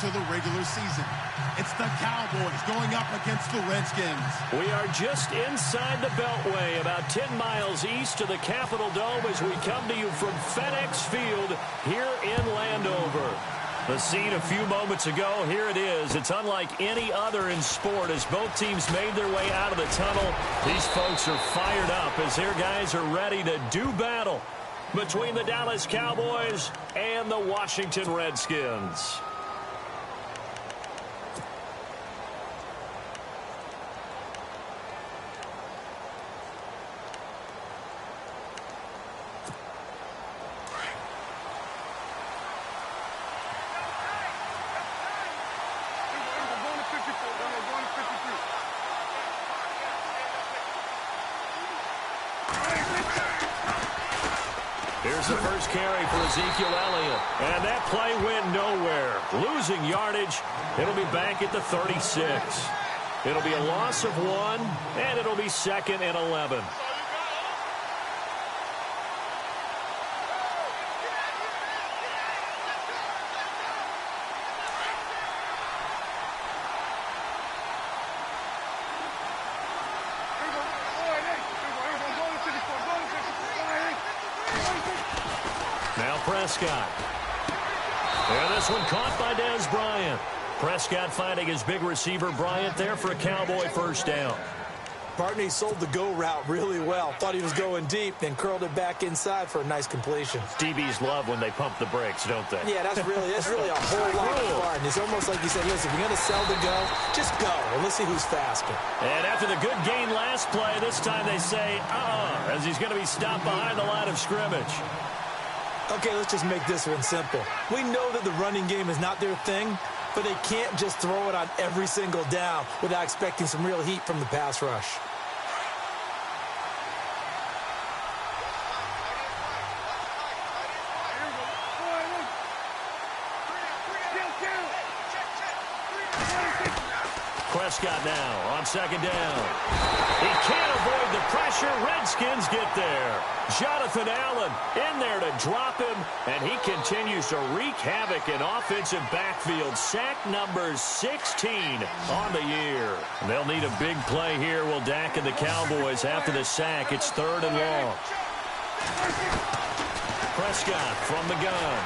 to the regular season. It's the Cowboys going up against the Redskins. We are just inside the Beltway, about 10 miles east of the Capitol Dome as we come to you from FedEx Field here in Landover. The scene a few moments ago, here it is. It's unlike any other in sport as both teams made their way out of the tunnel. These folks are fired up as their guys are ready to do battle between the Dallas Cowboys and the Washington Redskins. Here's the first carry for Ezekiel Elliott. And that play went nowhere. Losing yardage. It'll be back at the 36. It'll be a loss of 1, and it'll be 2nd and 11. Prescott. And this one caught by Dez Bryant. Prescott finding his big receiver Bryant there for a Cowboy first down. Partner, he sold the go route really well. Thought he was going deep, then curled it back inside for a nice completion. DBs love when they pump the brakes, don't they? Yeah, that's really a whole lot of fun. It's almost like he said, listen, if you're going to sell the go, just go, and let's see who's faster. And after the good gain last play, this time they say, as he's going to be stopped behind the line of scrimmage. Okay, let's just make this one simple. We know that the running game is not their thing, but they can't just throw it on every single down without expecting some real heat from the pass rush. Prescott now on 2nd down. He can't avoid the pressure. Redskins get there. Jonathan Allen in there to drop him, and he continues to wreak havoc in offensive backfield. Sack number 16 on the year. They'll need a big play here, will Dak and the Cowboys. After the sack, it's 3rd and long. Prescott from the gun.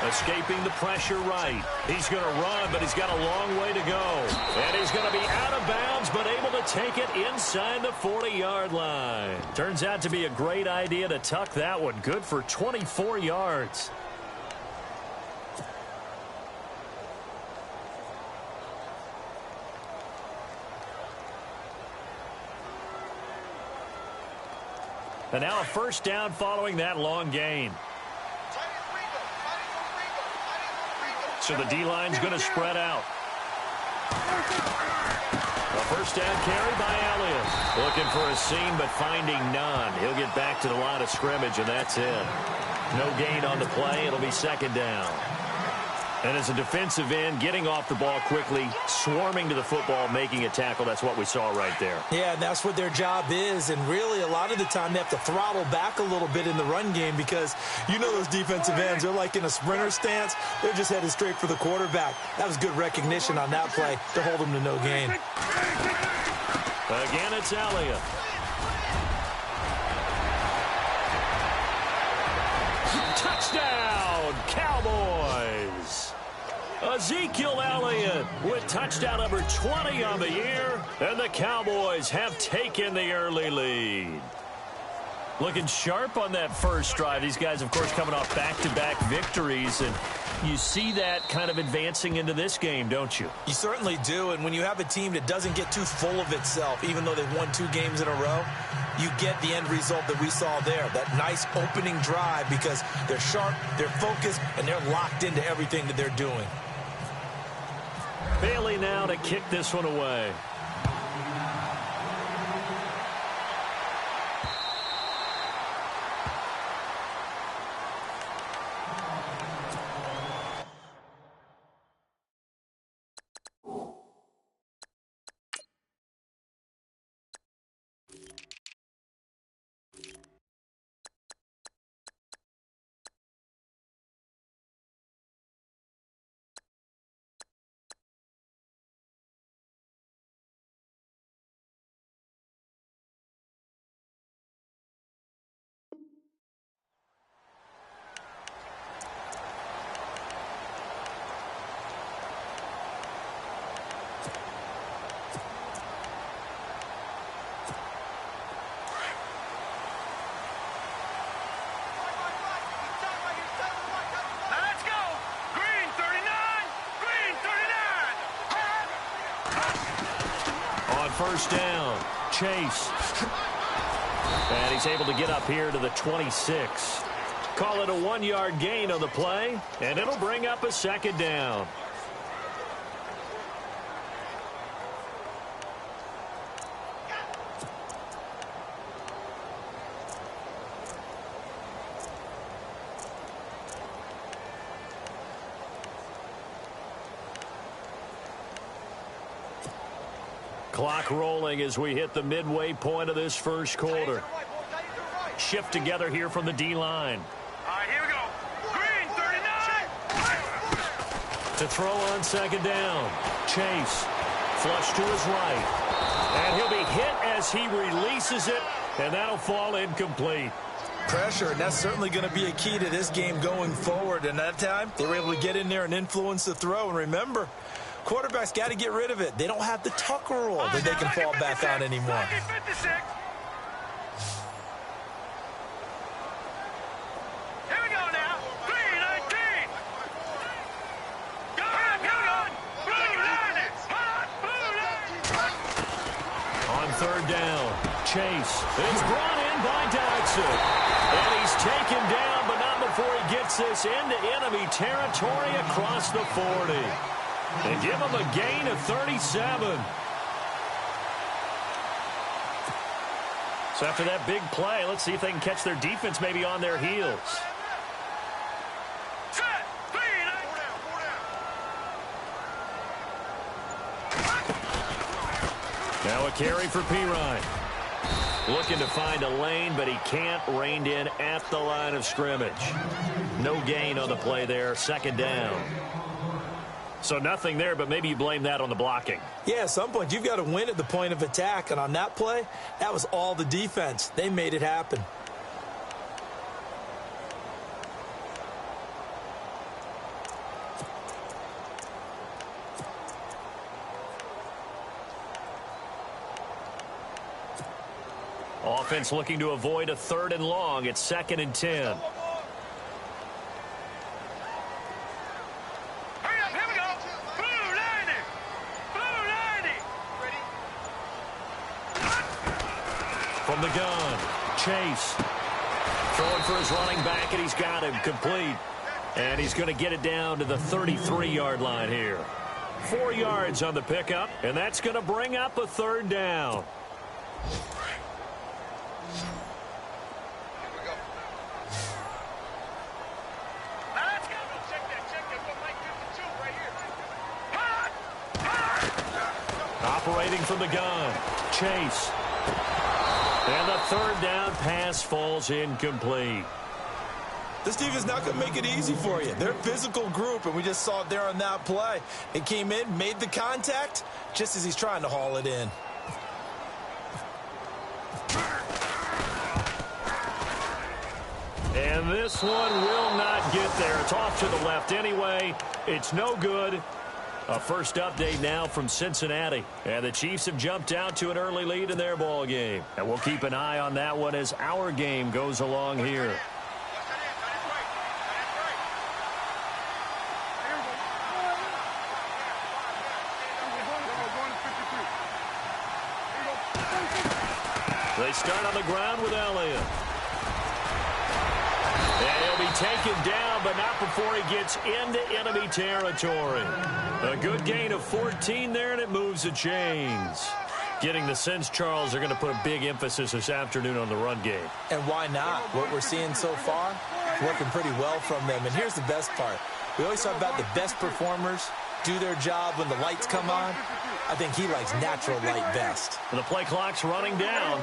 Escaping the pressure right. He's going to run, but he's got a long way to go. And he's going to be out of bounds, but able to take it inside the 40-yard line. Turns out to be a great idea to tuck that one. Good for 24 yards. And now a first down following that long gain. So the D-line's going to spread out. A first down carry by Elliott. Looking for a seam, but finding none. He'll get back to the line of scrimmage, and that's it. No gain on the play. It'll be 2nd down. And as a defensive end, getting off the ball quickly, swarming to the football, making a tackle, that's what we saw right there. Yeah, and that's what their job is. And really, a lot of the time, they have to throttle back a little bit in the run game because you know those defensive ends, they're like in a sprinter stance. They're just headed straight for the quarterback. That was good recognition on that play to hold them to no gain. Again, it's Elliott. Touchdown, Cowboys! Ezekiel Elliott with touchdown number 20 on the year, and the Cowboys have taken the early lead. Looking sharp on that first drive. These guys, of course, coming off back-to-back victories, and you see that kind of advancing into this game, don't you? You certainly do, and when you have a team that doesn't get too full of itself, even though they've won 2 games in a row, you get the end result that we saw there, that nice opening drive because they're sharp, they're focused, and they're locked into everything that they're doing. Bailey now to kick this one away. first down. Chase. And he's able to get up here to the 26. Call it a 1-yard gain on the play, and it'll bring up a second down. Clock rolling as we hit the midway point of this first quarter. Shift together here from the D-line. All right, here we go. Green, 39. To throw on second down. Chase. Flush to his right. And he'll be hit as he releases it, and that'll fall incomplete. Pressure, and that's certainly going to be a key to this game going forward. And that time, they were able to get in there and influence the throw. And remember, quarterbacks got to get rid of it. They don't have the tuck rule that they can fall back on anymore. 56. Here we go now. 319. Go on, go on. Blue line. On third down, Chase is brought in by Dodson. And he's taken down, but not before he gets this into enemy territory across the 40. They give him a gain of 37. So after that big play, let's see if they can catch their defense maybe on their heels. Set. 3. Now a carry for Pirine. Looking to find a lane, but he can't. Reined in at the line of scrimmage. No gain on the play there. Second down. So nothing there, but maybe you blame that on the blocking. Yeah, at some point, you've got to win at the point of attack. And on that play, that was all the defense. They made it happen. Offense looking to avoid a 3rd and long. It's 2nd and 10. Hurry up, here we go. Blue 90. Blue 90. Ready? From the gun, Chase. Throwing for his running back, and he's got him complete. And he's going to get it down to the 33-yard line here. 4 yards on the pickup, and that's going to bring up a 3rd down. Operating from the gun, Chase. And the 3rd down pass falls incomplete. This team is not going to make it easy for you. They're a physical group, and we just saw it there on that play. It came in, made the contact, just as he's trying to haul it in. And this one will not get there. It's off to the left anyway. It's no good. A first update now from Cincinnati. And the Chiefs have jumped out to an early lead in their ball game. And we'll keep an eye on that one as our game goes along here. They start on the ground with Elliott. And he'll be taken down, but not before he gets into enemy territory. A good gain of 14 there, and it moves the chains. Getting the sense, Charles, they're going to put a big emphasis this afternoon on the run game. And why not? What we're seeing so far, working pretty well from them. And here's the best part. We always talk about the best performers do their job when the lights come on. I think he likes natural light best. And the play clock's running down.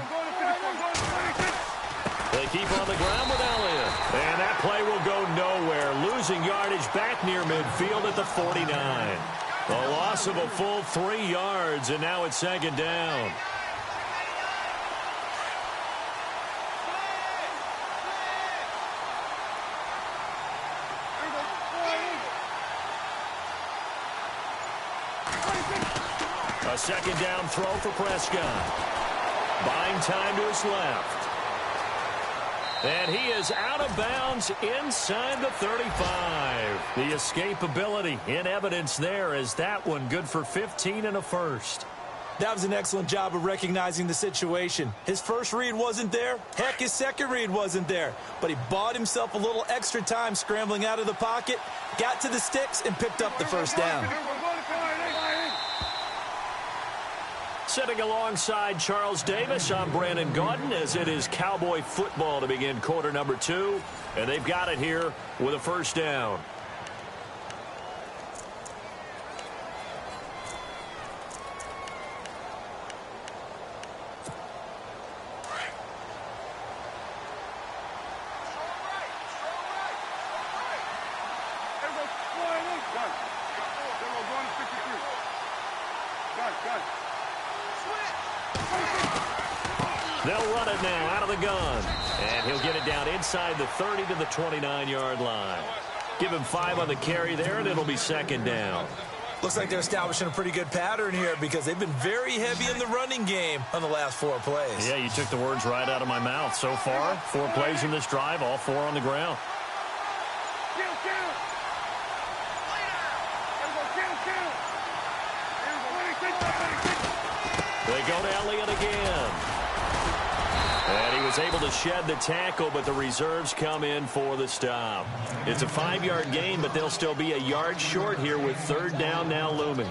They keep on the ground with Elliott. And that play will go nowhere. Losing yardage back near midfield at the 49. A loss of a full 3 yards, and now it's 2nd down. A 2nd down throw for Prescott. Buying time to his left. And he is out of bounds inside the 35. The escapability in evidence there is that one good for 15 and a first. That was an excellent job of recognizing the situation. His first read wasn't there. Heck, his second read wasn't there. But he bought himself a little extra time scrambling out of the pocket, got to the sticks, and picked up the first down. Sitting alongside Charles Davis, I'm Brandon Gaudin, as it is Cowboy football to begin quarter number 2. And they've got it here with a first down. They'll run it now out of the gun. And he'll get it down inside the 30 to the 29-yard line. Give him 5 on the carry there, and it'll be second down. Looks like they're establishing a pretty good pattern here because they've been very heavy in the running game on the last 4 plays. Yeah, you took the words right out of my mouth. So far, 4 plays in this drive, all 4 on the ground. They go to Elliott again. And he was able to shed the tackle, but the reserves come in for the stop. It's a 5-yard gain, but they'll still be a yard short here with third down now looming.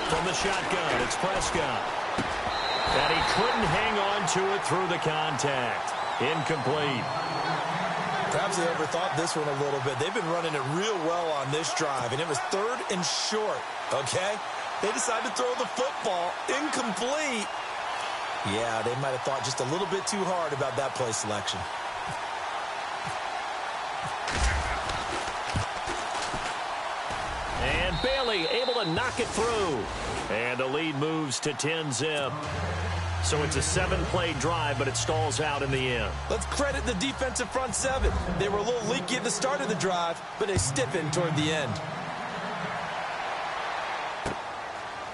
From the shotgun, it's Prescott. And he couldn't hang on to it through the contact. Incomplete. Perhaps they overthought this one a little bit. They've been running it real well on this drive, and it was 3rd and short, okay? They decided to throw the football. Incomplete. Yeah, they might have thought just a little bit too hard about that play selection. And Bailey able to knock it through. And the lead moves to 10-zip. So it's a 7-play drive, but it stalls out in the end. Let's credit the defensive front 7. They were a little leaky at the start of the drive, but they stiffened toward the end.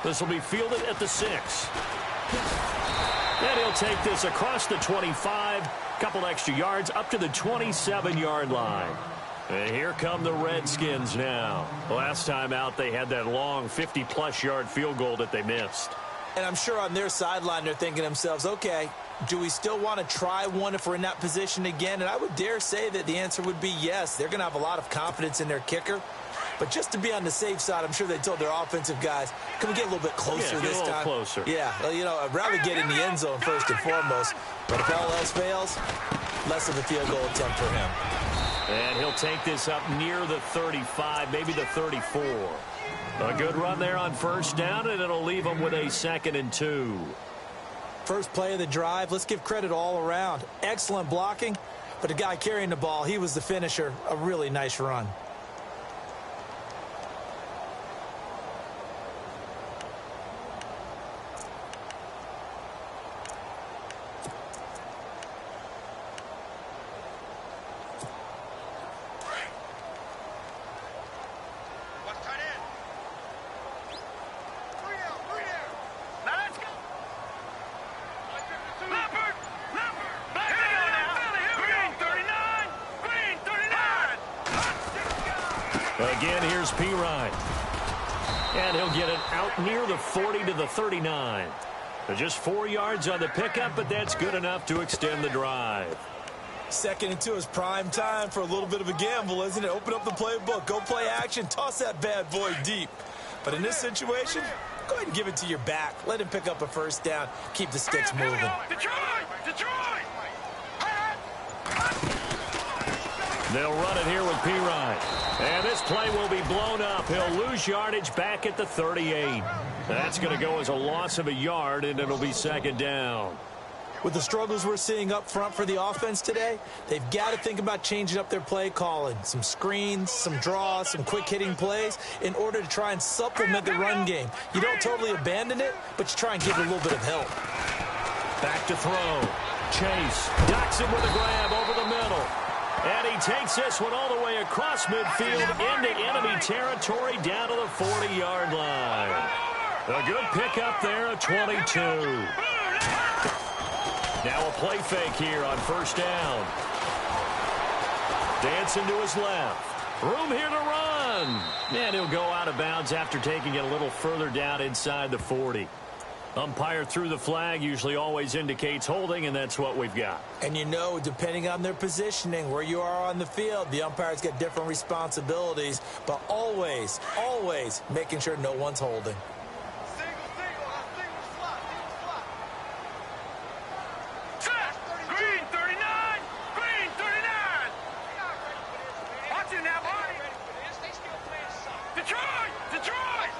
This will be fielded at the 6. And he'll take this across the 25. Couple extra yards up to the 27-yard line. And here come the Redskins now. Last time out, they had that long 50-plus yard field goal that they missed. And I'm sure on their sideline, they're thinking to themselves, okay, do we still want to try one if we're in that position again? And I would dare say that the answer would be yes. They're going to have a lot of confidence in their kicker. But just to be on the safe side, I'm sure they told their offensive guys, can we get a little bit closer this time? A little closer. Yeah, well, you know, I'd rather get in the end zone first and foremost. But if all else fails, less of a field goal attempt for him. And he'll take this up near the 35, maybe the 34. A good run there on first down, and it'll leave them with a 2nd and 2. First play of the drive, let's give credit all around. Excellent blocking, but the guy carrying the ball, he was the finisher. A really nice run. Again, here's P. Ryan. And he'll get it out near the 40 to the 39. Just 4 yards on the pickup, but that's good enough to extend the drive. 2nd and 2 is prime time for a little bit of a gamble, isn't it? Open up the playbook, go play action, toss that bad boy deep. But in this situation, go ahead and give it to your back. Let him pick up a first down. Keep the sticks moving. Detroit! They'll run it here with P. Ryan. And this play will be blown up. He'll lose yardage back at the 38. That's going to go as a loss of a yard, and it'll be 2nd down. With the struggles we're seeing up front for the offense today, they've got to think about changing up their play calling. Some screens, some draws, some quick-hitting plays in order to try and supplement the run game. You don't totally abandon it, but you try and give it a little bit of help. Back to throw. Chase docks him with a grab over the middle. And he takes this one all the way across midfield into enemy territory down to the 40-yard line. A good pickup there at 22. Now a play fake here on first down. Dancing to his left. Room here to run. And he'll go out of bounds after taking it a little further down inside the 40. Umpire threw the flag, usually always indicates holding, and that's what we've got. And you know, depending on their positioning, where you are on the field, the umpires get different responsibilities, but always, always making sure no one's holding. Green 39! Green 39! Watch it now, buddy! Detroit! Detroit!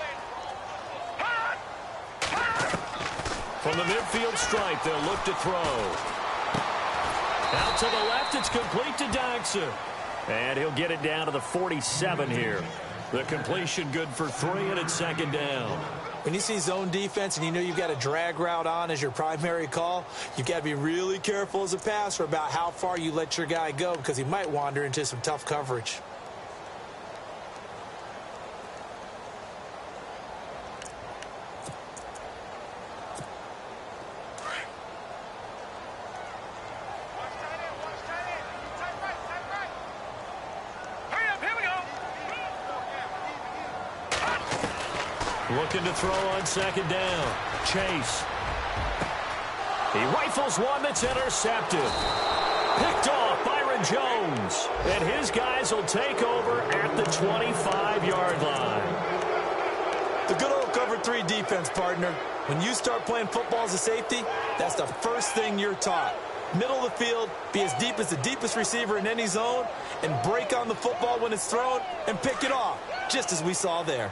Hot! Hot! From the midfield stripe, they'll look to throw. Out to the left, it's complete to Doxer. And he'll get it down to the 47 here. The completion good for 3, and it's second down. When you see zone defense and you know you've got a drag route on as your primary call, you've got to be really careful as a passer about how far you let your guy go because he might wander into some tough coverage. Looking to throw on second down. Chase. He rifles one that's intercepted. Picked off Byron Jones. And his guys will take over at the 25-yard line. The good old cover 3 defense, partner. When you start playing football as a safety, that's the first thing you're taught. Middle of the field, be as deep as the deepest receiver in any zone, and break on the football when it's thrown and pick it off, just as we saw there.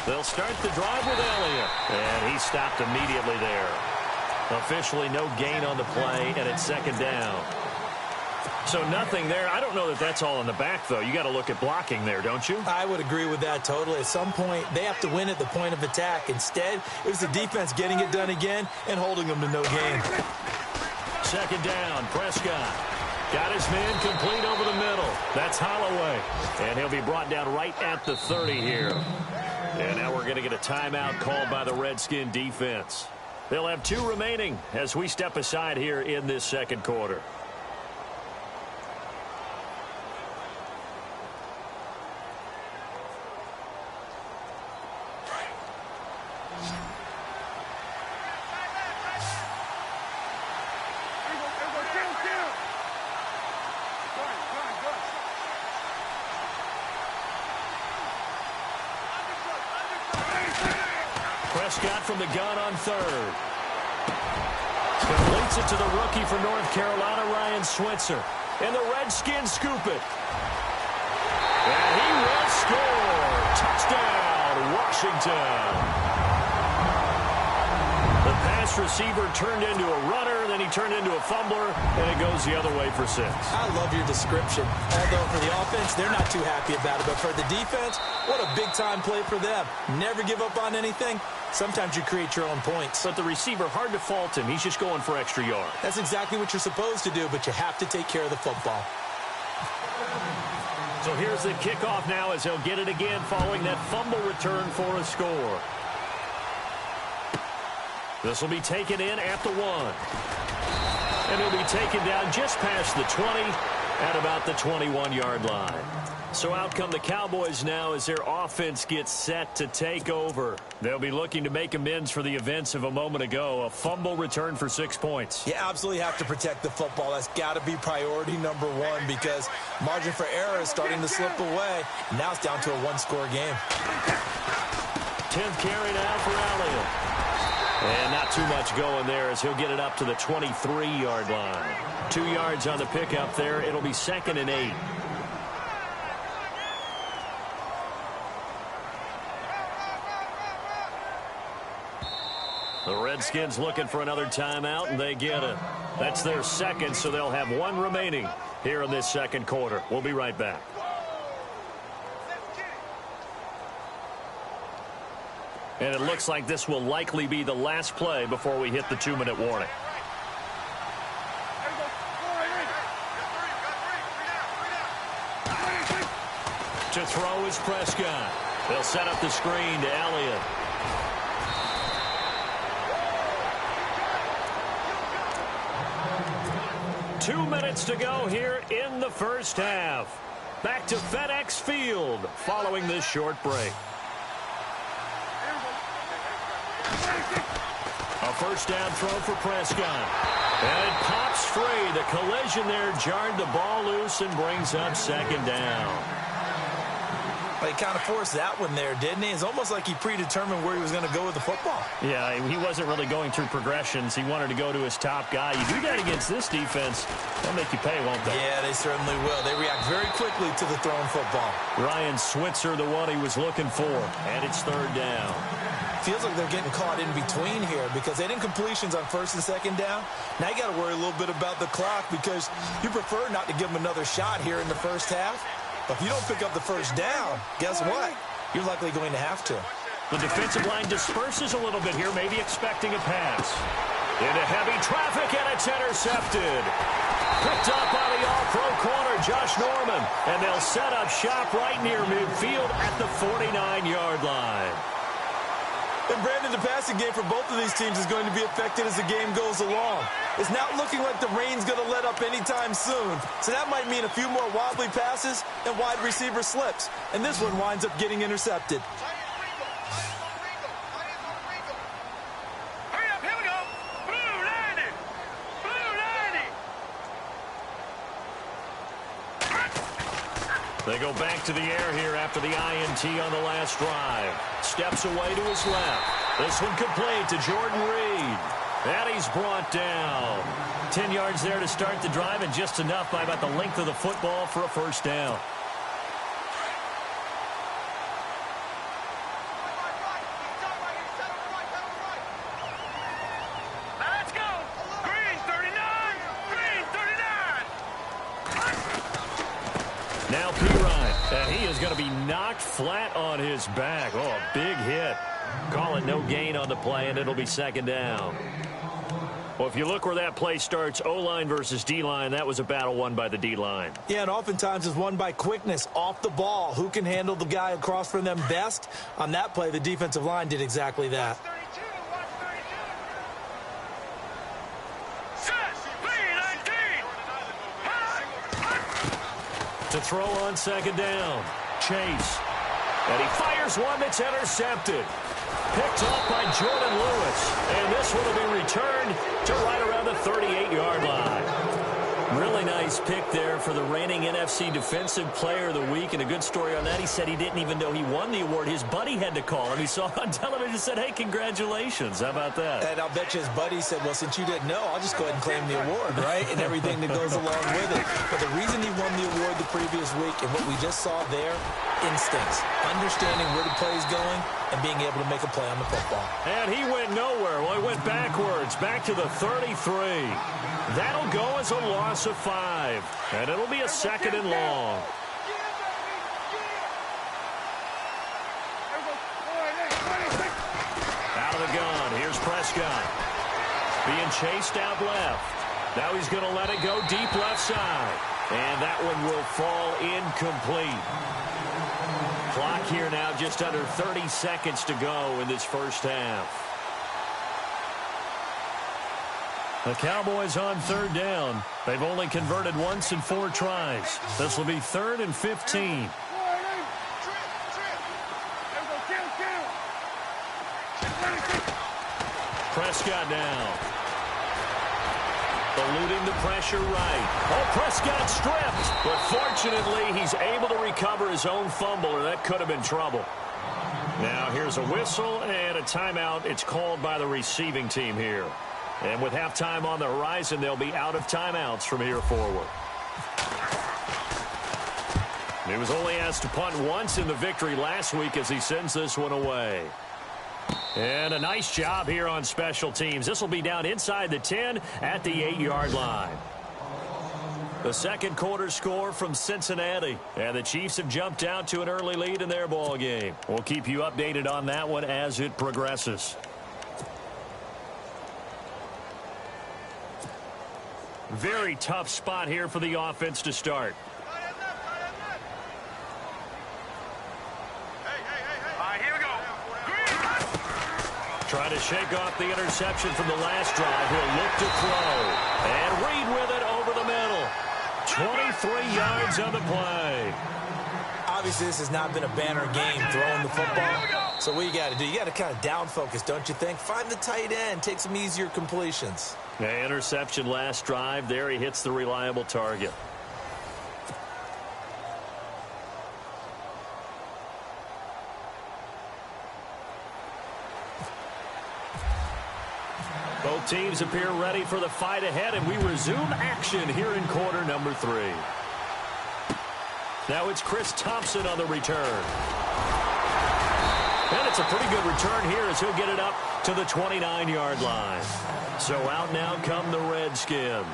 They'll start the drive with Elliott. And he stopped immediately there. Officially no gain on the play, and it's second down. So nothing there. I don't know that that's all in the back, though. You got to look at blocking there, don't you? I would agree with that totally. At some point, they have to win at the point of attack. Instead, it was the defense getting it done again and holding them to no gain. Second down, Prescott. Got his man complete over the middle. That's Holloway. And he'll be brought down right at the 30 here. And now we're going to get a timeout called by the Redskin defense. They'll have 2 remaining as we step aside here in this second quarter. Prescott from the gun on third. Completes it to the rookie from North Carolina, Ryan Switzer. And the Redskins scoop it. And he will score. Touchdown, Washington. The pass receiver turned into a runner, then he turned into a fumbler, and it goes the other way for 6. I love your description. Although for the offense, they're not too happy about it. But for the defense, what a big-time play for them. Never give up on anything. Sometimes you create your own points. But the receiver, hard to fault him. He's just going for extra yards. That's exactly what you're supposed to do, but you have to take care of the football. So here's the kickoff now as they'll get it again following that fumble return for a score. This will be taken in at the 1. And it'll be taken down just past the 20 at about the 21-yard line. So out come the Cowboys now as their offense gets set to take over. They'll be looking to make amends for the events of a moment ago. A fumble return for 6 points. You absolutely have to protect the football. That's got to be priority number 1 because margin for error is starting to slip away. Now it's down to a 1-score game. 10th carry now for Elliott. And not too much going there as he'll get it up to the 23-yard line. 2 yards on the pickup there. It'll be 2nd and 8. The Redskins looking for another timeout, and they get it. That's their second, so they'll have one remaining here in this second quarter. We'll be right back. And it looks like this will likely be the last play before we hit the 2-minute warning. To throw is Prescott. They'll set up the screen to Elliott. Two minutes to go here in the first half. Back to FedEx Field following this short break. A first down throw for Prescott. And it pops free. The collision there jarred the ball loose and brings up second down. He kind of forced that one there, didn't he? It's almost like he predetermined where he was going to go with the football. Yeah, he wasn't really going through progressions. He wanted to go to his top guy. You do that against this defense, they'll make you pay, won't they? Yeah, they certainly will. They react very quickly to the thrown football. Ryan Switzer, the one he was looking for, and it's third down. Feels like they're getting caught in between here because they didn't completions on first and second down. Now you got to worry a little bit about the clock because you prefer not to give them another shot here in the first half. But if you don't pick up the first down, guess what? You're likely going to have to. The defensive line disperses a little bit here, maybe expecting a pass. Into heavy traffic, and it's intercepted. Picked up by the all-pro corner, Josh Norman. And they'll set up shop right near midfield at the 49-yard line. And Brandon, the passing game for both of these teams is going to be affected as the game goes along. It's not looking like the rain's going to let up anytime soon. So that might mean a few more wobbly passes and wide receiver slips. And this one winds up getting intercepted. Hurry up, here we go. Blue 90. Blue 90. They go back to the air here after the INT on the last drive. Steps away to his left. This one complete to Jordan Reed. And he's brought down. 10 yards there to start the drive, and just enough by about the length of the football for a first down. Now let's go. Green 39. Green 39. Now Pirine, and he is going to be knocked flat on his back. Oh, a big hit. Call it no gain on the play, and it'll be second down. Well, if you look where that play starts, O-line versus D-line, that was a battle won by the D-line. Yeah, and oftentimes it's won by quickness off the ball. Who can handle the guy across from them best? On that play, the defensive line did exactly that. 32, 132. Set. Green 19. To throw on second down, Chase. And he fires one that's intercepted. Picked off by Jordan Lewis. And this one will be returned to right around the 38-yard line. Really nice pick there for the reigning NFC Defensive Player of the Week. And a good story on that. He said he didn't even know he won the award. His buddy had to call him. He saw it on television and said, hey, congratulations. How about that? And I'll bet you his buddy said, well, since you didn't know, I'll just go ahead and claim the award, right? And everything that goes along with it. But the reason he won the award the previous week and what we just saw there, instincts, understanding where the play is going, and being able to make a play on the football. And he went nowhere. Well, he went backwards, back to the 33. That'll go as a loss of 5. And it'll be a second and long. Out of the gun, here's Prescott. Being chased out left. Now he's going to let it go deep left side. And that one will fall incomplete. Clock here now just under 30 seconds to go in this first half. The Cowboys on third down. They've only converted once in 4 tries. This will be 3rd and 15. Prescott now. Eluding the pressure right. Oh, Prescott stripped. But fortunately, he's able to recover his own fumble, or that could have been trouble. Now here's a whistle and a timeout. It's called by the receiving team here. And with halftime on the horizon, they'll be out of timeouts from here forward. He was only asked to punt once in the victory last week as he sends this one away. And a nice job here on special teams. This will be down inside the 10 at the 8-yard line. The second quarter score from Cincinnati. And the Chiefs have jumped out to an early lead in their ball game. We'll keep you updated on that one as it progresses. Very tough spot here for the offense to start. Trying to shake off the interception from the last drive. He'll look to throw. And Reed with it over the middle. 23 yards on the play. Obviously, this has not been a banner game throwing the football. So what you got to do, you got to kind of down focus, don't you think? Find the tight end. Take some easier completions. Yeah, interception last drive. There he hits the reliable target. Both teams appear ready for the fight ahead, and we resume action here in quarter number 3. Now it's Chris Thompson on the return. And it's a pretty good return here as he'll get it up to the 29-yard line. So out now come the Redskins.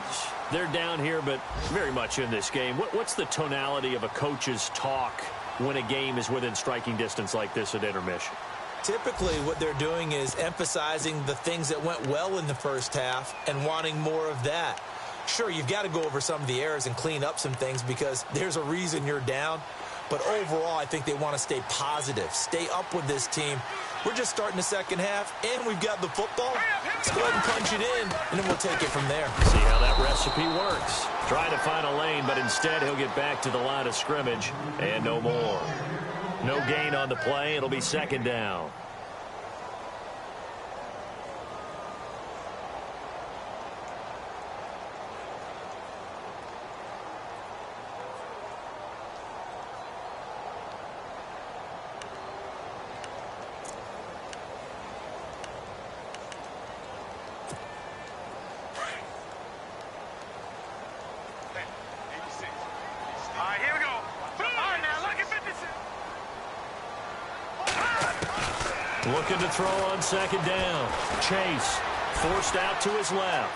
They're down here, but very much in this game. What's the tonality of a coach's talk when a game is within striking distance like this at intermission? Typically, what they're doing is emphasizing the things that went well in the first half and wanting more of that. Sure, you've got to go over some of the errors and clean up some things because there's a reason you're down. But overall, I think they want to stay positive, stay up with this team. We're just starting the second half, and we've got the football. Let's go ahead and punch it in, and then we'll take it from there. See how that recipe works. Trying to find a lane, but instead he'll get back to the line of scrimmage, and no more. No gain on the play. It'll be second down. Looking to throw on second down. Chase forced out to his left.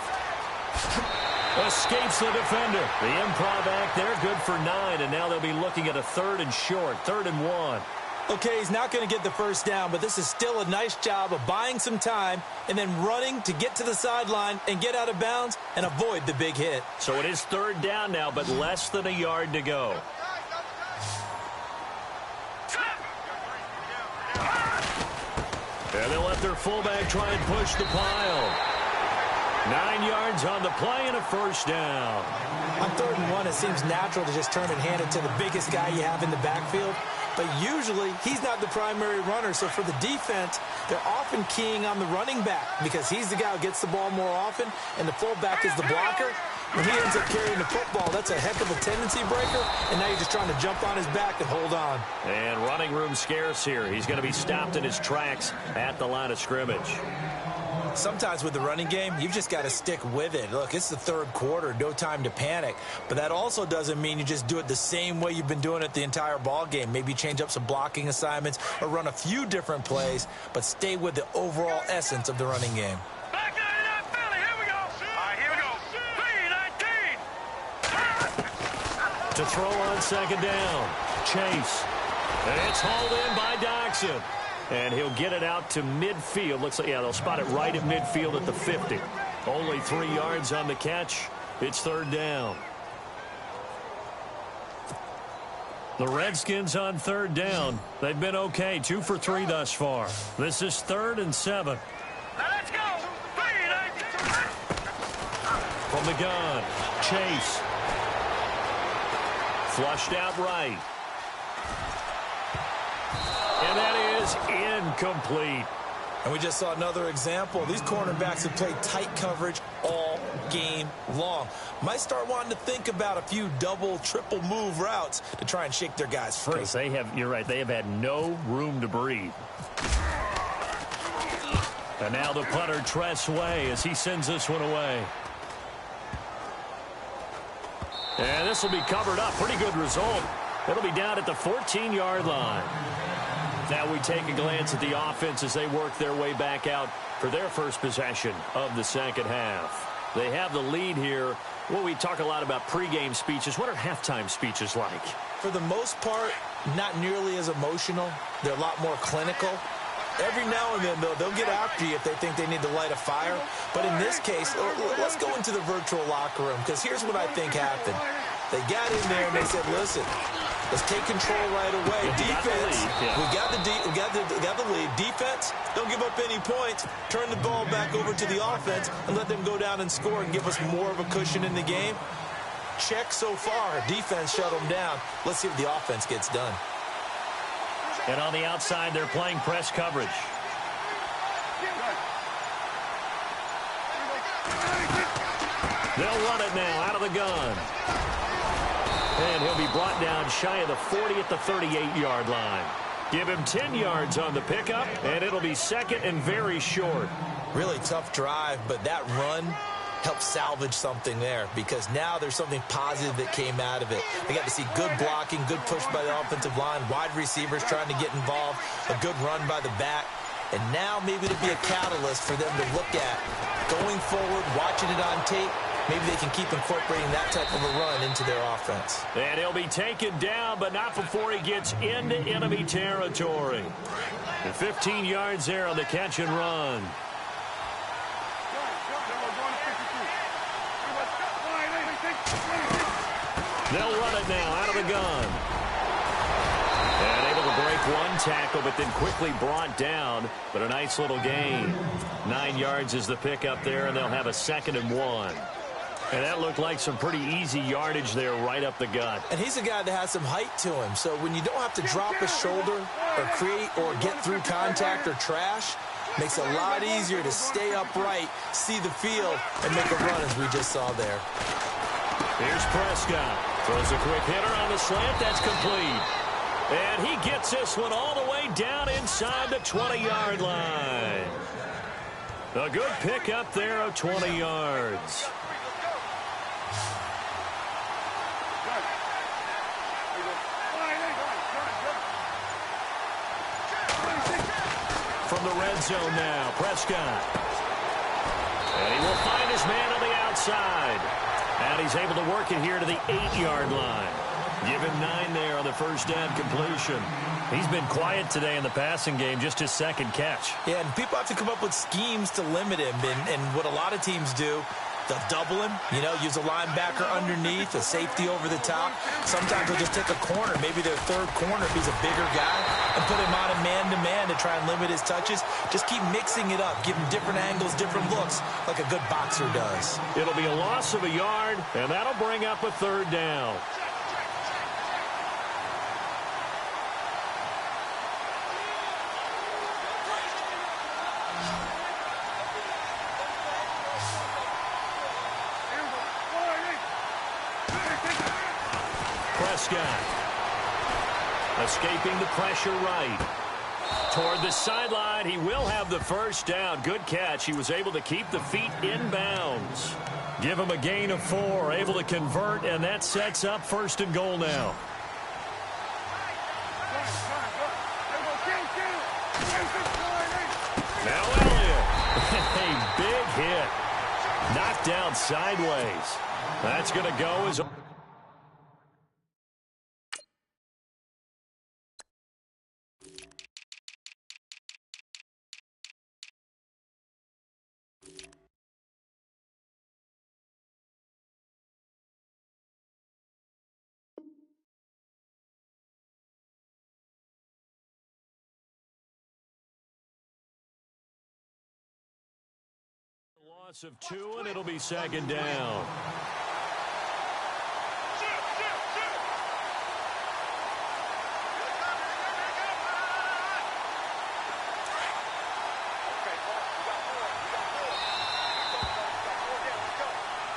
Escapes the defender. The improv act there, good for 9, and now they'll be looking at a 3rd and short, 3rd and 1. Okay, he's not going to get the first down, but this is still a nice job of buying some time and then running to get to the sideline and get out of bounds and avoid the big hit. So it is 3rd down now, but less than a yard to go. And they'll let their fullback try and push the pile. 9 yards on the play and a first down. On 3rd and 1, it seems natural to just turn and hand it to the biggest guy you have in the backfield. But usually, he's not the primary runner. So for the defense, they're often keying on the running back because he's the guy who gets the ball more often, and the fullback is the blocker. When he ends up carrying the football, that's a heck of a tendency breaker, and now you're just trying to jump on his back and hold on. And running room scarce here. He's going to be stopped in his tracks at the line of scrimmage. Sometimes with the running game, you've just got to stick with it. Look, it's the 3rd quarter, no time to panic. But that also doesn't mean you just do it the same way you've been doing it the entire ball game. Maybe change up some blocking assignments or run a few different plays, but stay with the overall essence of the running game. To throw on second down. Chase. And it's hauled in by Doxson. And he'll get it out to midfield. Looks like, yeah, they'll spot it right at midfield at the 50. Only 3 yards on the catch. It's 3rd down. The Redskins on 3rd down. They've been okay. 2 for 3 thus far. This is 3rd and 7. Now let's go. From the gun. Chase. Flushed out right. And that is incomplete. And we just saw another example. These cornerbacks have played tight coverage all game long. Might start wanting to think about a few double, triple move routes to try and shake their guys free. Because they have, you're right, they have had no room to breathe. And now the punter, Tress Way, as he sends this one away. And this will be covered up. Pretty good result. It'll be down at the 14-yard line. Now we take a glance at the offense as they work their way back out for their first possession of the second half. They have the lead here. Well, we talk a lot about pregame speeches. What are halftime speeches like? For the most part, not nearly as emotional. They're a lot more clinical. Every now and then, though, they'll get after you if they think they need to light a fire. But in this case, let's go into the virtual locker room, because here's what I think happened. They got in there and they said, listen, let's take control right away. Defense, we got the lead. Defense, don't give up any points. Turn the ball back over to the offense and let them go down and score and give us more of a cushion in the game. Check so far. Defense shut them down. Let's see if the offense gets done. And on the outside, they're playing press coverage. They'll run it now out of the gun. And he'll be brought down shy of the 40 at the 38-yard line. Give him 10 yards on the pickup, and it'll be second and very short. Really tough drive, but that run helped salvage something there, because now there's something positive that came out of it. They got to see good blocking, good push by the offensive line, wide receivers trying to get involved, a good run by the back, and now maybe to be a catalyst for them to look at going forward, watching it on tape. Maybe they can keep incorporating that type of a run into their offense. And he'll be taken down, but not before he gets into enemy territory. And 15 yards there on the catch and run. They'll run it now out of the gun. And able to break one tackle, but then quickly brought down. But a nice little gain. 9 yards is the pickup there, and they'll have a 2nd and 1. And that looked like some pretty easy yardage there right up the gut. And he's a guy that has some height to him. So when you don't have to drop a shoulder or create or get through contact or trash, makes it a lot easier to stay upright, see the field, and make a run as we just saw there. Here's Prescott. Throws a quick hitter on the slant. That's complete. And he gets this one all the way down inside the 20-yard line. A good pickup there of 20 yards. From the red zone now, Prescott. And he will find his man on the outside. And he's able to work it here to the 8-yard line. Give him 9 there on the first down completion. He's been quiet today in the passing game, just his 2nd catch. Yeah, and people have to come up with schemes to limit him. And what a lot of teams do, they'll double him, use a linebacker underneath, a safety over the top. Sometimes they'll just take a corner, maybe their 3rd corner if he's a bigger guy, and put him on a man-to-man to try and limit his touches. Just keep mixing it up, give him different angles, different looks, like a good boxer does. It'll be a loss of a yard, and that'll bring up a 3rd down. Prescott escaping the pressure right. Toward the sideline, he will have the first down. Good catch. He was able to keep the feet in bounds. Give him a gain of 4, able to convert, and that sets up 1st and goal now. Now Elliott. A big hit. Knocked down sideways. That's going to go as... Loss of 2, and it'll be 2nd down.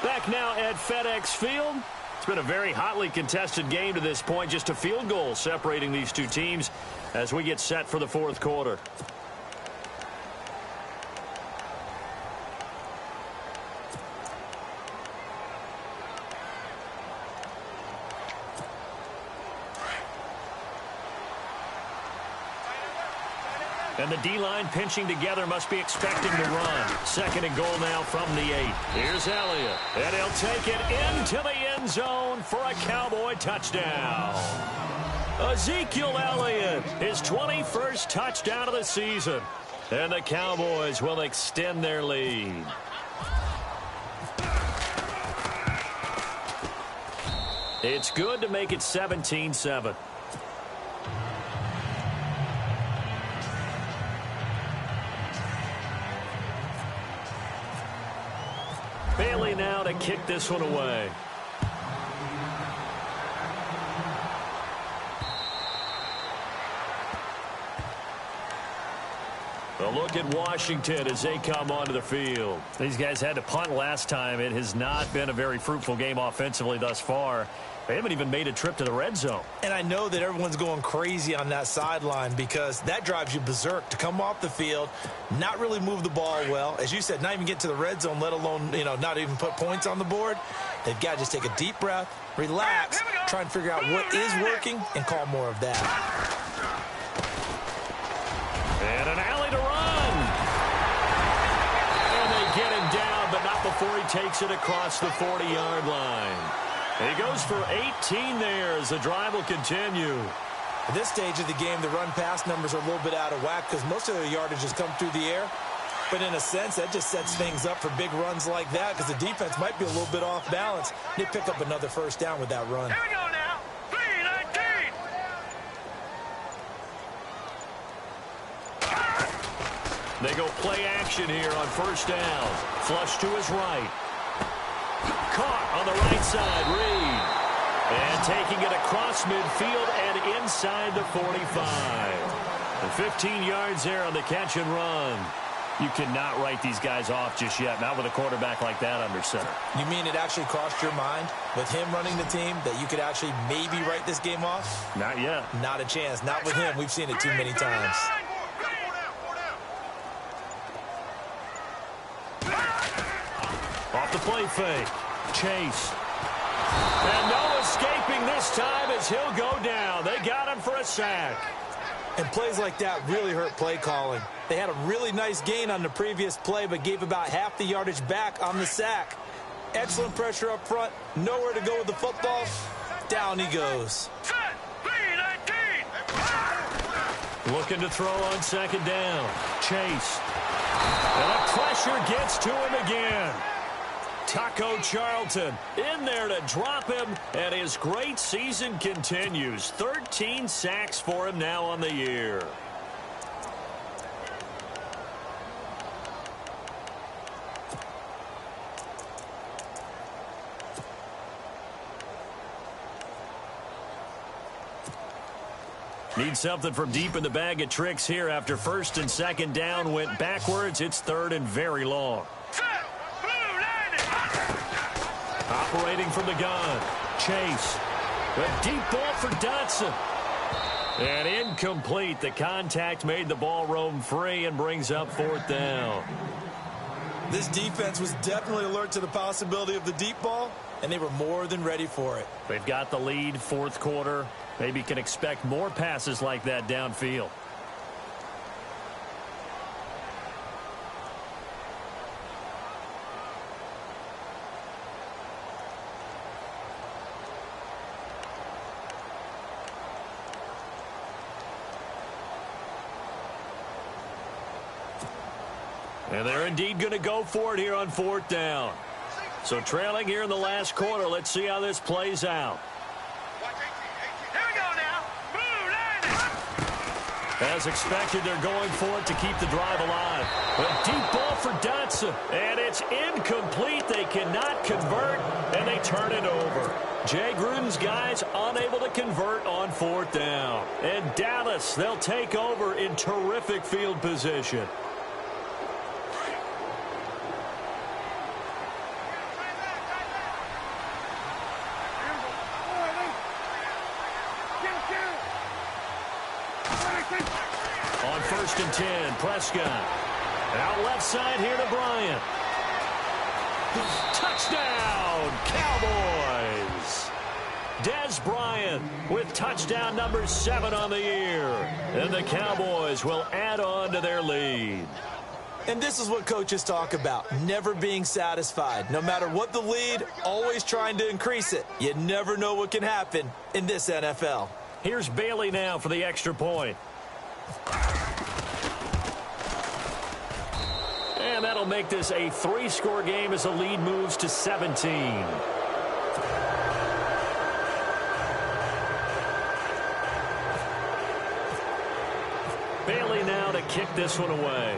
Back now at FedEx Field. It's been a very hotly contested game to this point. Just a field goal separating these two teams as we get set for the 4th quarter. And the D-line pinching together must be expecting to run. 2nd and goal now from the 8. Here's Elliott. And he'll take it into the end zone for a Cowboy touchdown. Ezekiel Elliott, his 21st touchdown of the season. And the Cowboys will extend their lead. It's good to make it 17-7. Bailey now to kick this one away. A look at Washington as they come onto the field. These guys had to punt last time. It has not been a very fruitful game offensively thus far. They haven't even made a trip to the red zone. And I know that everyone's going crazy on that sideline because that drives you berserk to come off the field, not really move the ball well. As you said, not even get to the red zone, let alone, not even put points on the board. They've got to just take a deep breath, relax, try and figure out what is working, and call more of that. And an alley to run. And they get him down, but not before he takes it across the 40-yard line. He goes for 18 there as the drive will continue. At this stage of the game, the run-pass numbers are a little bit out of whack because most of their yardage has come through the air. But in a sense, that just sets things up for big runs like that because the defense might be a little bit off balance. They pick up another first down with that run. Here we go now. 3-19. They go play action here on first down. Flush to his right. Caught on the right side, Reed. And taking it across midfield and inside the 45. And 15 yards there on the catch and run. You cannot write these guys off just yet, not with a quarterback like that under center. You mean it actually crossed your mind with him running the team that you could actually maybe write this game off? Not yet. Not a chance. Not with him. We've seen it too many times. Off the play fake. Chase. And no escaping this time as he'll go down. They got him for a sack. And plays like that really hurt play calling. They had a really nice gain on the previous play, but gave about half the yardage back on the sack. Excellent pressure up front. Nowhere to go with the football. Down he goes. Looking to throw on second down. Chase. And the pressure gets to him again. Taco Charlton in there to drop him, and his great season continues. 13 sacks for him now on the year. Need something from deep in the bag of tricks here after first and second down went backwards. It's third and very long. Operating from the gun. Chase. A deep ball for Dotson. And incomplete. The contact made the ball roam free and brings up fourth down. This defense was definitely alert to the possibility of the deep ball, and they were more than ready for it. They've got the lead, fourth quarter. Maybe can expect more passes like that downfield. And they're indeed going to go for it here on fourth down. So trailing here in the last quarter. Let's see how this plays out. Here we go now. As expected, they're going for it to keep the drive alive. A deep ball for Dotson. And it's incomplete. They cannot convert, and they turn it over. Jay Gruden's guys unable to convert on fourth down. And Dallas, they'll take over in terrific field position. On first and 10, Prescott. Out left side here to Bryant. Touchdown, Cowboys! Des Bryant with touchdown number 7 on the year. And the Cowboys will add on to their lead. And this is what coaches talk about, never being satisfied. No matter what the lead, always trying to increase it. You never know what can happen in this NFL. Here's Bailey now for the extra point. And that'll make this a 3-score game as the lead moves to 17. Bailey now to kick this one away.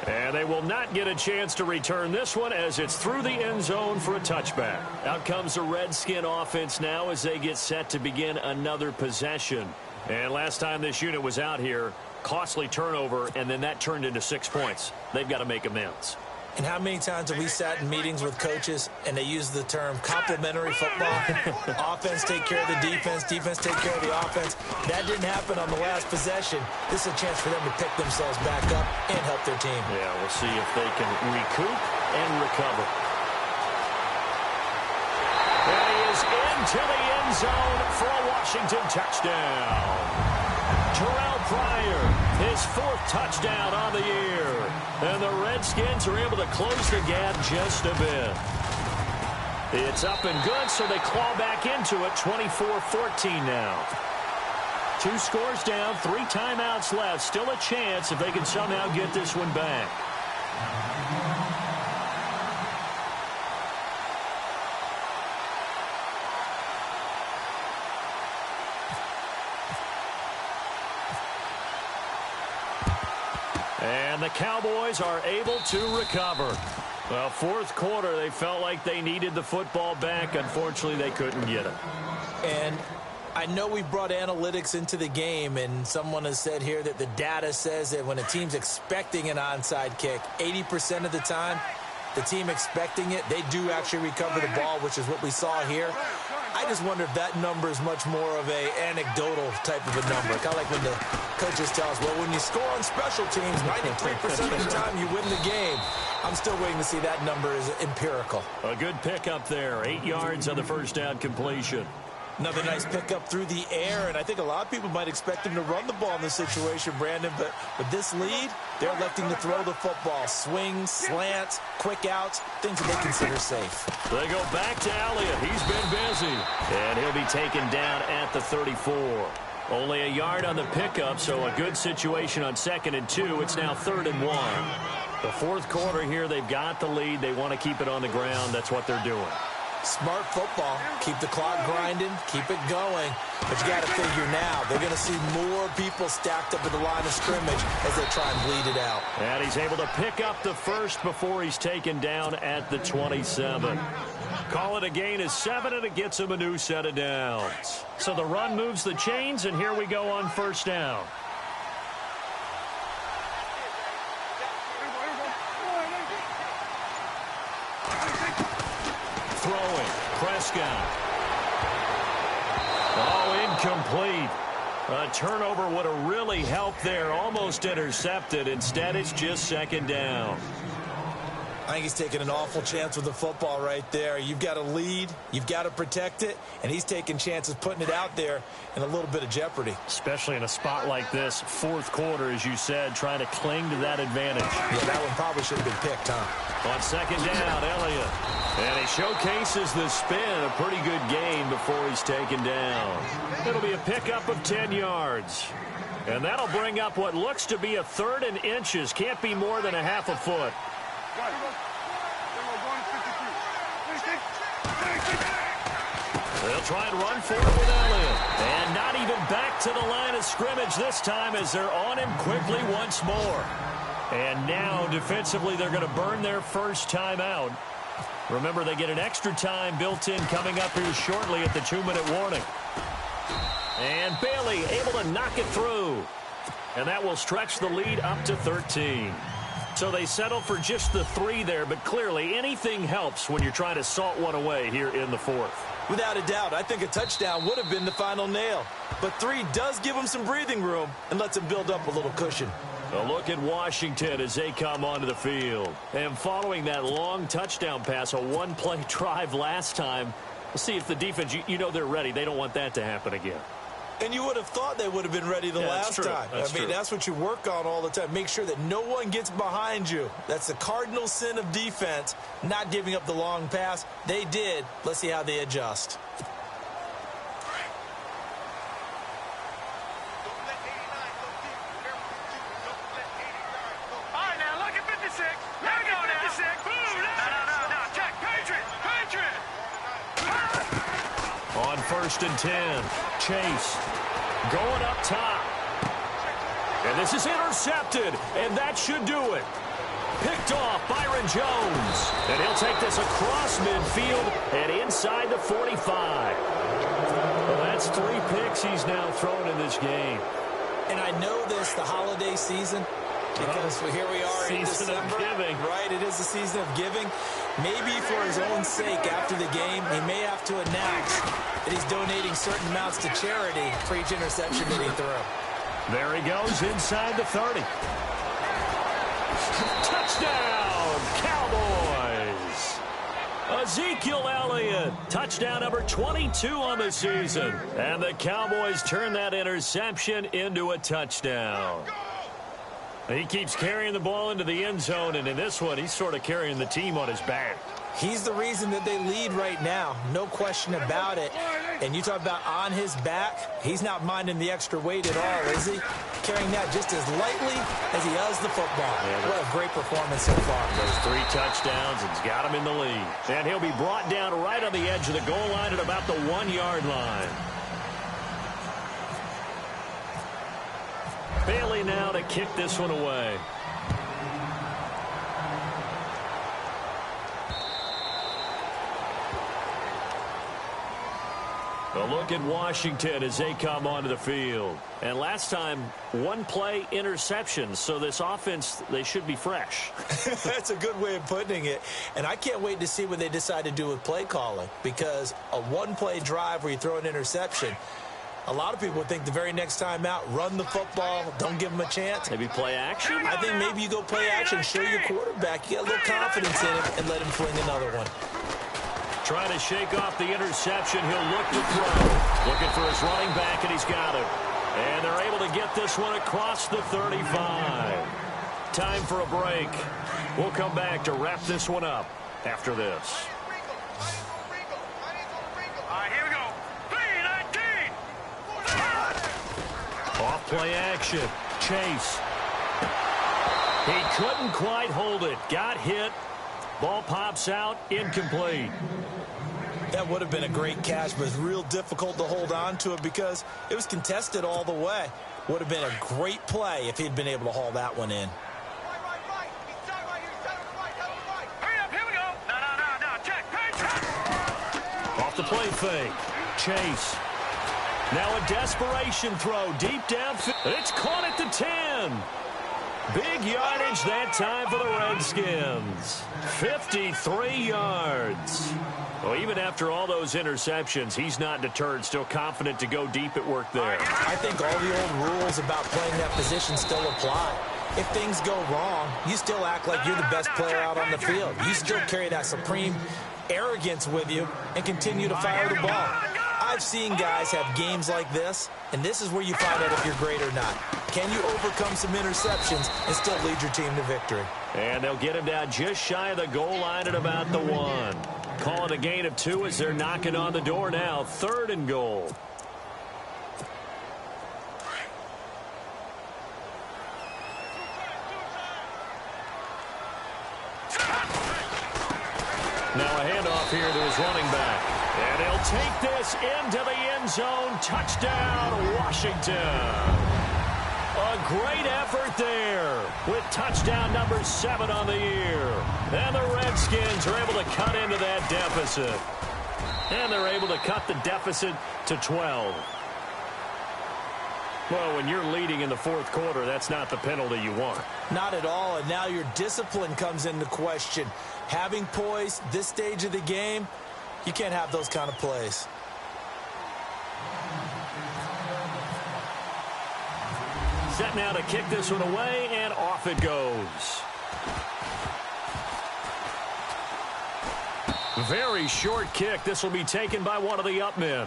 And they will not get a chance to return this one as it's through the end zone for a touchback. Out comes the Redskin offense now as they get set to begin another possession. And last time this unit was out here, costly turnover, and then that turned into 6 points. They've got to make amends. And how many times have we sat in meetings with coaches and they use the term complementary football? Offense take care of the defense, defense take care of the offense. That didn't happen on the last possession. This is a chance for them to pick themselves back up and help their team. Yeah, we'll see if they can recoup and recover. And he is into the end zone for a Washington touchdown. Terrell Pryor, his 4th touchdown on the year. And the Redskins are able to close the gap just a bit. It's up and good, so they claw back into it, 24-14 now. 2 scores down, 3 timeouts left. Still a chance if they can somehow get this one back. And the Cowboys are able to recover. Well, 4th quarter, they felt like they needed the football back. Unfortunately, they couldn't get it. And I know we brought analytics into the game, and someone has said here that the data says that when a team's expecting an onside kick, 80% of the time, the team expecting it, they do actually recover the ball, which is what we saw here. I just wonder if that number is much more of a anecdotal type of a number. Kind of like when the coaches tell us, well, when you score on special teams, 93% of the time you win the game. I'm still waiting to see that number is empirical. A good pickup there. 8 yards on the first down completion. Another nice pickup through the air, and I think a lot of people might expect them to run the ball in this situation, Brandon, but with this lead, they're electing to throw the football. Swings, slants, quick outs, things that they consider safe. They go back to Elliott. He's been busy, and he'll be taken down at the 34. Only a yard on the pickup, so a good situation on 2nd and 2. It's now 3rd and 1. The 4th quarter here, they've got the lead. They want to keep it on the ground. That's what they're doing. Smart football. Keep the clock grinding. Keep it going. But you got to figure now, they're going to see more people stacked up at the line of scrimmage as they try and bleed it out. And he's able to pick up the first before he's taken down at the 27. Call it a gain of 7, and it gets him a new set of downs. So the run moves the chains, and here we go on 1st down. Throwing, Prescott. Oh, incomplete. A turnover would have really helped there. Almost intercepted. Instead, it's just 2nd down. I think he's taking an awful chance with the football right there. You've got to lead, you've got to protect it, and he's taking chances putting it out there in a little bit of jeopardy. Especially in a spot like this, 4th quarter, as you said, trying to cling to that advantage. Yeah, that one probably should have been picked, huh? On 2nd down, Elliott. And he showcases the spin, a pretty good gain before he's taken down. It'll be a pickup of 10 yards. And that'll bring up what looks to be a 3rd and inches. Can't be more than a half a foot. They'll try and run for it with Elliott. And not even back to the line of scrimmage this time as they're on him quickly once more. And now, defensively, they're going to burn their first timeout. Remember, they get an extra time built in coming up here shortly at the 2-minute warning. And Bailey able to knock it through. And that will stretch the lead up to 13. So they settle for just the 3 there, but clearly anything helps when you're trying to salt one away here in the 4th. Without a doubt, I think a touchdown would have been the final nail. But 3 does give them some breathing room and lets them build up a little cushion. A look at Washington as they come onto the field. And following that long touchdown pass, a one-play drive last time, we'll see if the defense, you know they're ready. They don't want that to happen again. And you would have thought they would have been ready the last time. That's what you work on all the time. Make sure that no one gets behind you. That's the cardinal sin of defense, not giving up the long pass. They did. Let's see how they adjust. On 1st and 10, Chase going up top. And this is intercepted, and that should do it. Picked off Byron Jones. And he'll take this across midfield and inside the 45. Well, that's 3 picks he's now thrown in this game. And I know this, the holiday season, because here we are in December. Season of giving. Right, it is the season of giving. Maybe for his own sake after the game, he may have to announce that he's donating certain amounts to charity for each interception that he threw. There he goes inside the 30. Touchdown, Cowboys! Ezekiel Elliott, touchdown number 22 on the season. And the Cowboys turn that interception into a touchdown. He keeps carrying the ball into the end zone, and in this one, he's sort of carrying the team on his back. He's the reason that they lead right now, no question about it. And you talk about on his back, he's not minding the extra weight at all, is he? Carrying that just as lightly as he does the football. Yeah, what a great performance so far. Those 3 touchdowns, it's got him in the lead. And he'll be brought down right on the edge of the goal line at about the 1-yard line. Bailey now to kick this one away. A look at Washington as they come onto the field. And last time, 1-play interception. So this offense, they should be fresh. That's a good way of putting it. And I can't wait to see what they decide to do with play calling. Because a 1-play drive where you throw an interception, a lot of people think the very next time out, run the football, don't give them a chance. Maybe play action? I think maybe you go play action, show your quarterback. You got a little confidence in him and let him fling another one. Trying to shake off the interception. He'll look to throw. Looking for his running back, and he's got it. And they're able to get this one across the 35. Time for a break. We'll come back to wrap this one up after this. Off-play action. Chase. He couldn't quite hold it. Got hit. Ball pops out. Incomplete. That would have been a great catch, but it's real difficult to hold on to it because it was contested all the way. Would have been a great play if he'd been able to haul that one in. Off the play fake. Chase. Now a desperation throw deep downfield. It's caught at the 10. Big yardage that time for the Redskins. 53 yards. Well, even after all those interceptions, he's not deterred. Still confident to go deep at work there. I think all the old rules about playing that position still apply. If things go wrong, you still act like you're the best player out on the field. You still carry that supreme arrogance with you and continue to fire the ball. I've seen guys have games like this, and this is where you find out if you're great or not. Can you overcome some interceptions and still lead your team to victory? And they'll get him down just shy of the goal line at about the 1. Calling a gain of 2 as they're knocking on the door now. 3rd and goal. Now a handoff here to his running back. And he'll take this into the end zone. Touchdown, Washington. A great effort there with touchdown number 7 on the year. And the Redskins are able to cut into that deficit. And they're able to cut the deficit to 12. Well, when you're leading in the 4th quarter, that's not the penalty you want. Not at all, and now your discipline comes into question. Having poise this stage of the game, you can't have those kind of plays. Set now to kick this one away, and off it goes. Very short kick. This will be taken by one of the up men.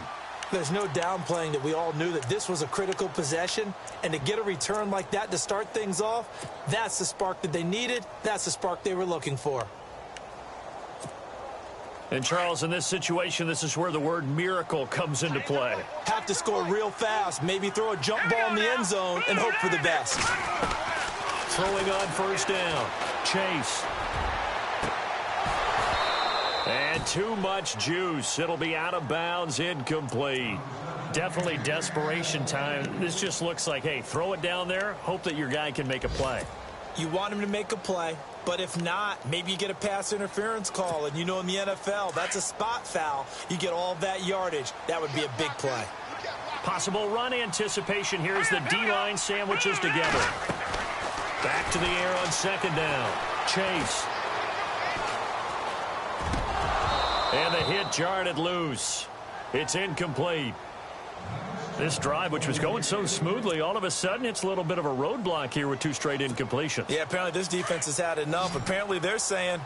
There's no downplaying that we all knew that this was a critical possession, and to get a return like that to start things off, that's the spark that they needed. That's the spark they were looking for. And, Charles, in this situation, this is where the word miracle comes into play. Have to score real fast, maybe throw a jump ball in the end zone and hope for the best. Throwing on first down. Chase. And too much juice. It'll be out of bounds, incomplete. Definitely desperation time. This just looks like, hey, throw it down there, hope that your guy can make a play. You want him to make a play, but if not, maybe you get a pass interference call, and you know in the NFL, that's a spot foul. You get all that yardage. That would be a big play. Possible run anticipation here as the D-line sandwiches together. Back to the air on second down. Chase. And the hit jarred it loose. It's incomplete. This drive, which was going so smoothly, all of a sudden it's a little bit of a roadblock here with two straight incompletions. Yeah, apparently this defense has had enough. Apparently they're saying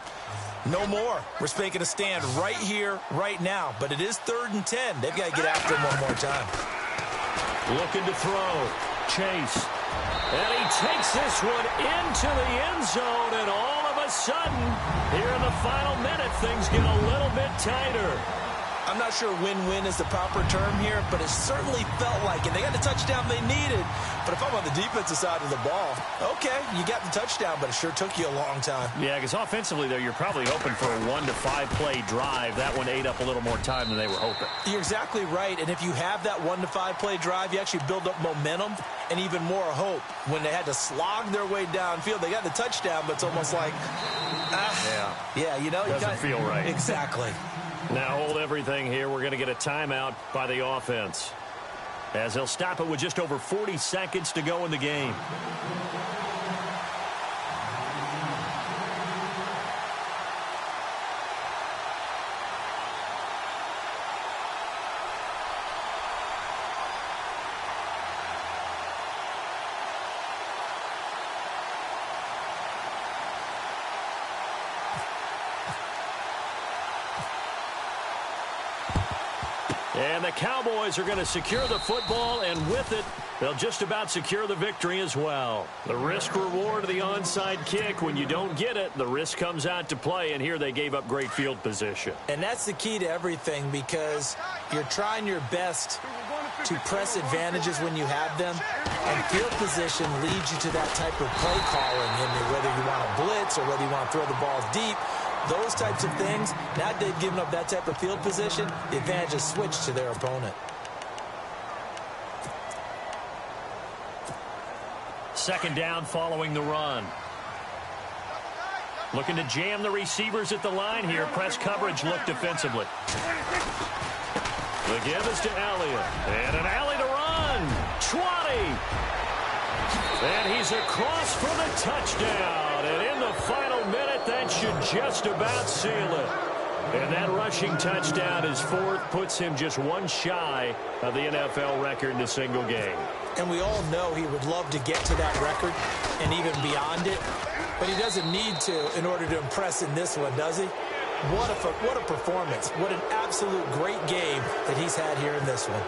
no more. We're making a stand right here, right now. But it is 3rd and 10. They've got to get after him one more time. Looking to throw. Chase. And he takes this one into the end zone, and all of a sudden, here in the final minute, things get a little bit tighter. I'm not sure win-win is the proper term here, but it certainly felt like it. They got the touchdown they needed. But if I'm on the defensive side of the ball, okay, you got the touchdown, but it sure took you a long time. Yeah, because offensively, though, you're probably hoping for a 1 to 5 play drive. That one ate up a little more time than they were hoping. You're exactly right, and if you have that 1 to 5 play drive, you actually build up momentum and even more hope. When they had to slog their way downfield, they got the touchdown, but it's almost like, yeah, you know, doesn't feel right. Exactly. Now hold everything here. We're going to get a timeout by the offense, as they'll stop it with just over 40 seconds to go in the game. And the Cowboys are going to secure the football, and with it, they'll just about secure the victory as well. The risk-reward of the onside kick, when you don't get it, the risk comes out to play, and here they gave up great field position. And that's the key to everything, because you're trying your best to press advantages when you have them, and field position leads you to that type of play calling, and whether you want to blitz or whether you want to throw the ball deep. Those types of things, now they've given up that type of field position, the advantage is switched to their opponent. Second down following the run. Looking to jam the receivers at the line here. Press coverage look defensively. The give is to Elliott. And an alley to run. 20. And he's across for the touchdown. And in the final minute, that should just about seal it. And that rushing touchdown is 4th, puts him just one shy of the NFL record in a single game. And we all know he would love to get to that record and even beyond it. But he doesn't need to in order to impress in this one, does he? What a performance. What an absolute great game that he's had here in this one.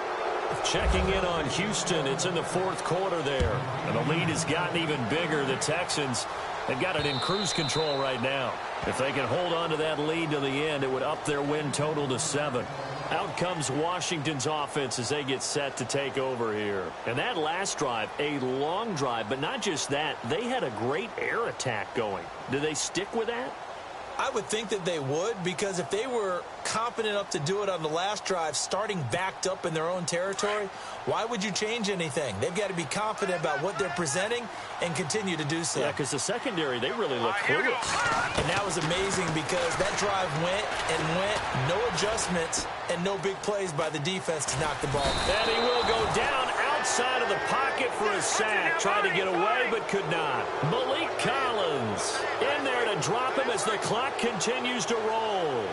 Checking in on Houston. It's in the 4th quarter there. And the lead has gotten even bigger. The Texans, they've got it in cruise control right now. If they can hold on to that lead to the end, it would up their win total to 7. Out comes Washington's offense as they get set to take over here. And that last drive, a long drive, but not just that. They had a great air attack going. Do they stick with that? I would think that they would, because if they were confident enough to do it on the last drive, starting backed up in their own territory, why would you change anything? They've got to be confident about what they're presenting and continue to do so. Yeah, because the secondary, they really look clueless. And that was amazing because that drive went and went, no adjustments and no big plays by the defense to knock the ball. And he will go down outside of the pocket for a sack. Tried to get away, but could not. Malik Collins in there to drop him as the clock continues to roll.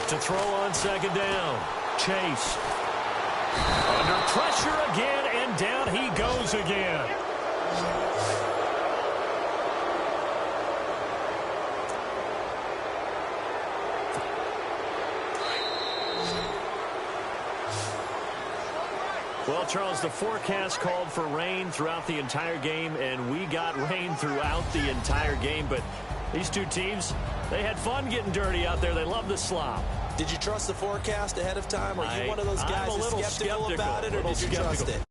To throw on second down. Chase. Under pressure again, and And down he goes again. Well, Charles, the forecast called for rain throughout the entire game, and we got rain throughout the entire game. But these two teams, they had fun getting dirty out there. They love the slop. Did you trust the forecast ahead of time? Are you one of those guys that's skeptical about it, or did you trust it?